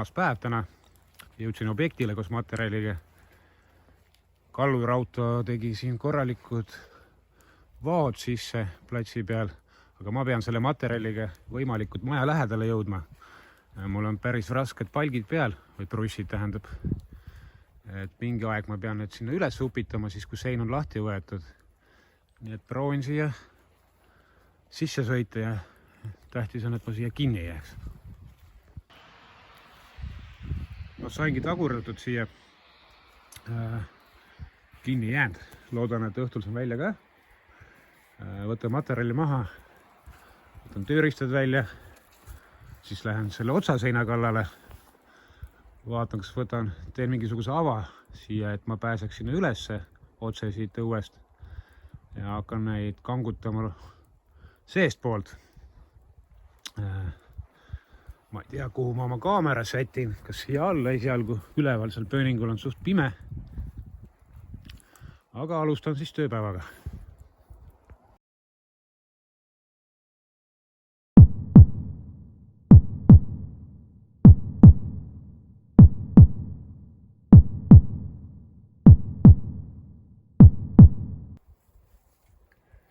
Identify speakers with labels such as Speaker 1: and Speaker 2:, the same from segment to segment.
Speaker 1: kolmas päev täna. Jõudsin objektile koos materjaliga. Kallurauto tegi siin korralikud vaod sisse platsi peal, aga ma pean selle materjaliga võimalikult maja lähedale jõudma. Mul on päris rasked palgid peal, või trussid tähendab. Et mingi aeg ma pean need sinna üles upitama, siis kui sein on lahti võetud. Nii et proovin siia sisse sõita ja tähtis on, et ma siia kinni jääks. Ma saingi tagurdatud siia kinni jäänud. Loodan, et õhtul saan välja ka. Võtan materjali maha, võtan tööriistad välja, siis lähen selle otsaseina kallale. Vaatan, kas teen mingisuguse ava siia, et ma pääseks sinna ülesse otse siit õuest ja hakkan neid kangutama seest poolt. Ma ei tea, kuhu ma oma kaamera sätin, kas siia alla esialgu, üleval seal pööningul on suht pime. Aga alustan siis tööpäevaga.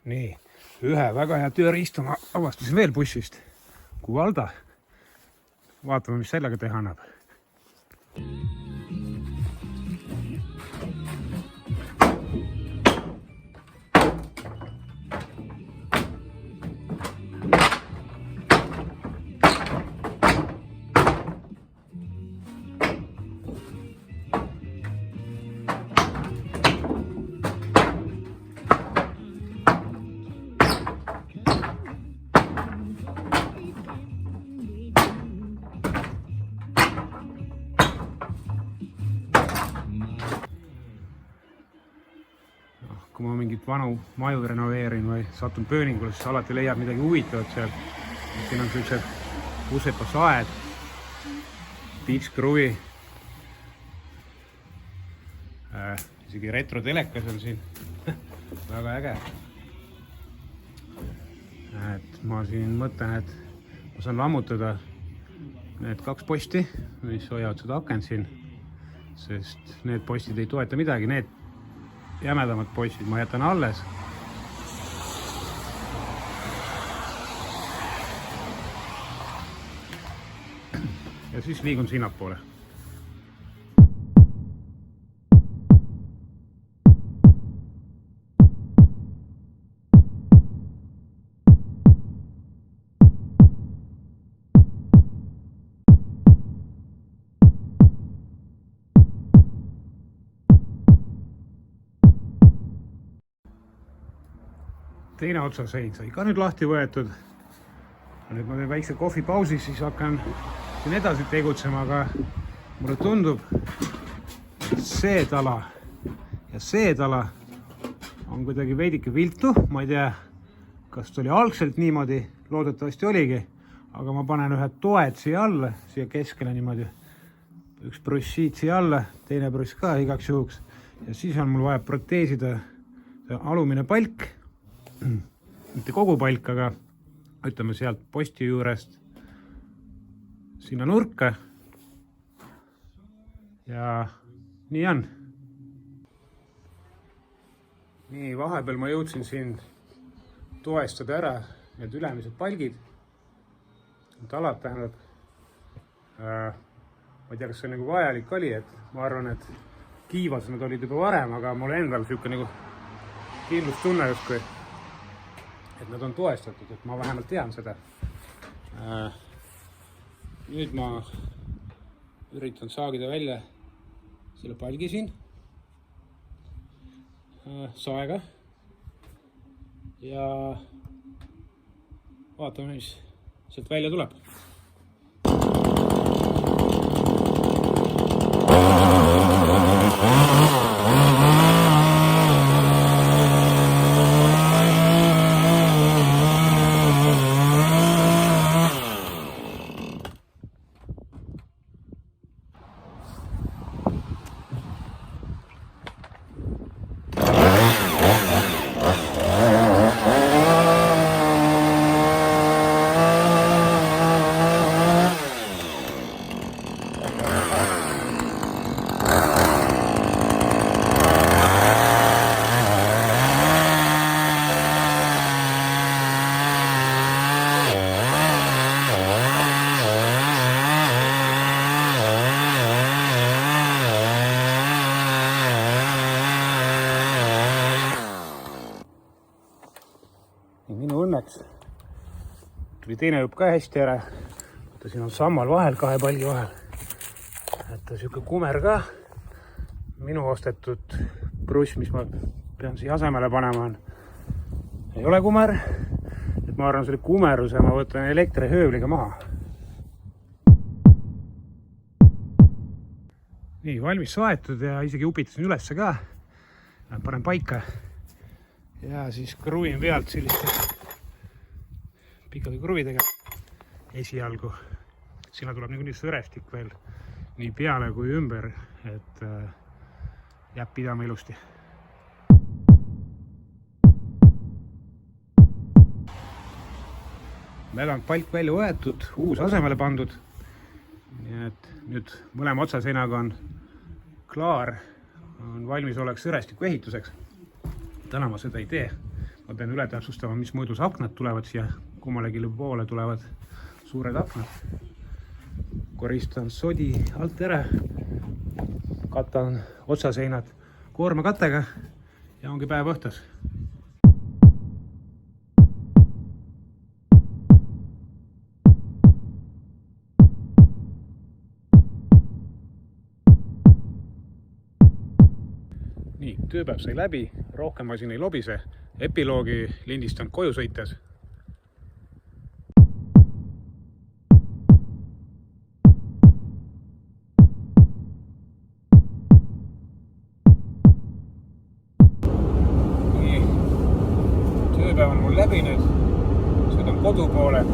Speaker 1: Nii, ühe väga hea tööriista ma avastasin veel bussist. Kuvalda. Vaatame, mis sellega teha annab. Kui ma mingit vanu maju renoveerin või satun pööningule, siis alati leiab midagi huvitavat seal. Siin on sellised usepa saed, tiitskruvi, isegi retrotelekas on siin, väga äge. Et ma siin mõtlen, et ma saan lammutada need 2 posti, mis hoiavad seda akent siin, sest need postid ei toeta midagi, need jämedamad postid ma jätan alles. Ja siis liigun sinnapoole. Teine otsasein sai ka nüüd lahti võetud. Nüüd ma teen väikse kohvipausi, siis hakkan siin edasi tegutsema, aga mulle tundub, et see tala ja see tala on kuidagi veidike viltu. Ma ei tea, kas ta oli algselt niimoodi, loodetavasti oligi, aga ma panen ühed toed siia alla, siia keskele niimoodi. Üks bruss siit siia alla, teine bruss ka igaks juhuks. Ja siis on mul vaja proteesida alumine palk. Mitte kogu palk, aga ütleme sealt posti juurest sinna nurka. Ja nii on. Nii, vahepeal ma jõudsin siin toestada ära need ülemised palgid. Talad tähendab. Ma ei tea, kas see nagu vajalik oli, et ma arvan, et kiivas nad olid juba varem, aga mul endal siuke nagu kindlustunne justkui, et nad on toestatud, et ma vähemalt tean seda. Nüüd ma üritan saagida välja selle palgi siin saega ja vaatame, mis sealt välja tuleb. Minu õnneks tuli teine jupp ka hästi ära. Siin on sammal vahel, kahe palgi vahel. Et siuke kumer ka. Minu ostetud bruss, mis ma pean siia asemele panema, ei ole kumer. Et ma arvan, selle kumeruse ma võtan elektrihöövliga maha. Nii, valmis saetud ja isegi upitasin ülesse ka. Panen paika. Ja siis kruvin pealt selliste pikkade kruvidega esialgu. Sinna tuleb niikuinii sõrestik veel nii peale kui ümber, et jääb pidama ilusti. Meil on palk välja võetud, uus asemele pandud. Nii et nüüd mõlema otsaseinaga on klaar, on valmis oleks sõrestiku ehituseks. Täna ma seda ei tee. Ma pean üle täpsustama, mis muidus aknad tulevad siia. Kummalegi poole tulevad suured aknad. Koristan sodi alt ära. Katan otsaseinad koormakattega ja ongi päev õhtus. Nii, tööpäev sai läbi, rohkem ma siin ei lobise. Epiloogi lindistan koju sõites. Nii, tööpäev on mul läbi nüüd. Sõidan kodu poole.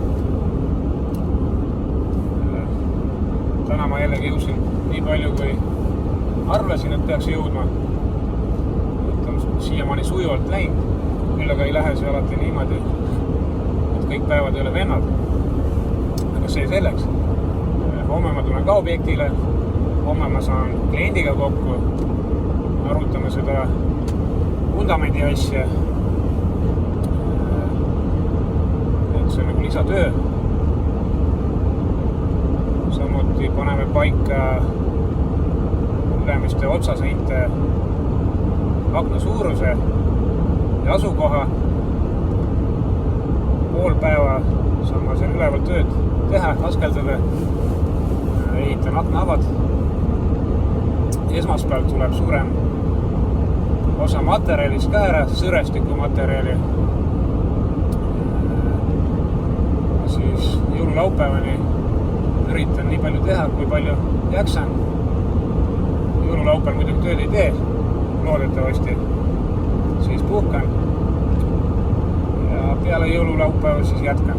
Speaker 1: Täna ma jällegi jõudsin nii palju, kui arvasin, et peaks jõudma. Siiamaani sujuvalt läinud, küll aga ei lähe see alati niimoodi, et kõik päevad ei ole vennad. Aga see selleks. Homme ma tulen ka objektile, homme ma saan kliendiga kokku, arutame seda vundamendi asja. Et see on nagu lisatöö. Samuti paneme paika ülemiste otsaseinte akna suuruse ja asukoha. Pool päeva saan ma seal üleval tööd teha, askeldada, ehitan aknaavad. Esmaspäev tuleb suurem osa materjalis ka ära, sõrestiku materjali. Siis jõululaupäevani üritan nii palju teha, kui palju jaksan. Jõululaupäeval muidugi tööd ei tee. Loodetavasti siis puhkan ja peale jõululaupäeva siis jätkan.